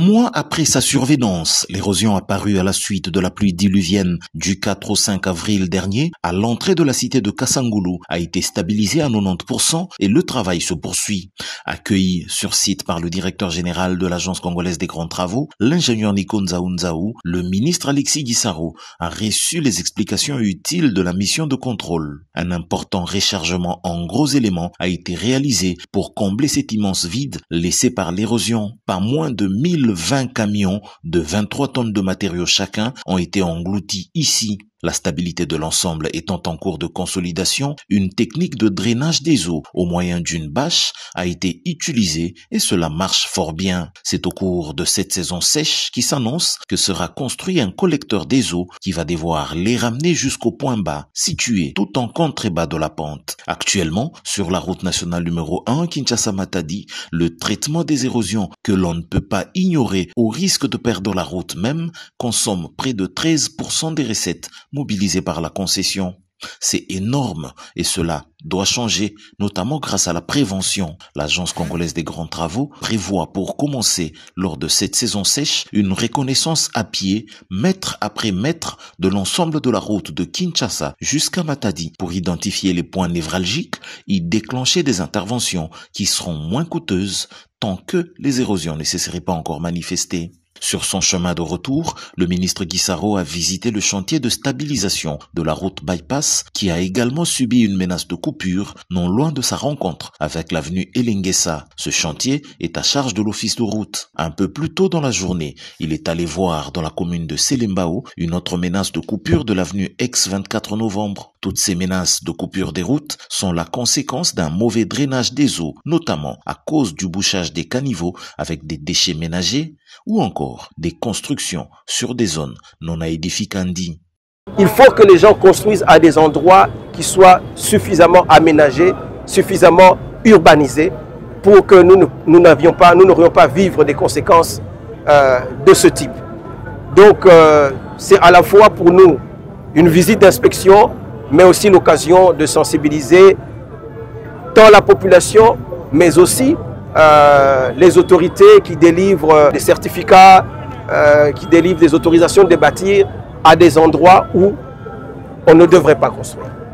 mois après sa survenance, l'érosion apparue à la suite de la pluie diluvienne du 4 au 5 avril dernier à l'entrée de la cité de Kassangoulou a été stabilisée à 90% et le travail se poursuit. Accueilli sur site par le directeur général de l'Agence congolaise des grands travaux, l'ingénieur Nico Nzaou, le ministre Alexis Guissaro a reçu les explications utiles de la mission de contrôle. Un important rechargement en gros éléments a été réalisé pour combler cet immense vide laissé par l'érosion. Pas moins de 1020 camions de 23 tonnes de matériaux chacun ont été engloutis ici. La stabilité de l'ensemble étant en cours de consolidation, une technique de drainage des eaux au moyen d'une bâche a été utilisée et cela marche fort bien. C'est au cours de cette saison sèche qui s'annonce que sera construit un collecteur des eaux qui va devoir les ramener jusqu'au point bas, situé tout en contrebas de la pente. Actuellement, sur la route nationale numéro 1 Kinshasa-Matadi, le traitement des érosions que l'on ne peut pas ignorer au risque de perdre la route même consomme près de 13% des recettes mobilisés par la concession. C'est énorme et cela doit changer, notamment grâce à la prévention. L'Agence congolaise des grands travaux prévoit pour commencer, lors de cette saison sèche, une reconnaissance à pied, mètre après mètre, de l'ensemble de la route de Kinshasa jusqu'à Matadi pour identifier les points névralgiques et déclencher des interventions qui seront moins coûteuses tant que les érosions ne se seraient pas encore manifestées. Sur son chemin de retour, le ministre Guissaro a visité le chantier de stabilisation de la route bypass qui a également subi une menace de coupure non loin de sa rencontre avec l'avenue Elengesa. Ce chantier est à charge de l'office de route. Un peu plus tôt dans la journée, il est allé voir dans la commune de Selembao une autre menace de coupure de l'avenue ex-24 novembre. Toutes ces menaces de coupure des routes sont la conséquence d'un mauvais drainage des eaux, notamment à cause du bouchage des caniveaux avec des déchets ménagers ou encore des constructions sur des zones non aedificandi. Il faut que les gens construisent à des endroits qui soient suffisamment aménagés, suffisamment urbanisés pour que nous n'aurions pas à vivre des conséquences de ce type. Donc c'est à la fois pour nous une visite d'inspection, mais aussi l'occasion de sensibiliser tant la population, mais aussi les autorités qui délivrent des certificats, qui délivrent des autorisations de bâtir à des endroits où on ne devrait pas construire.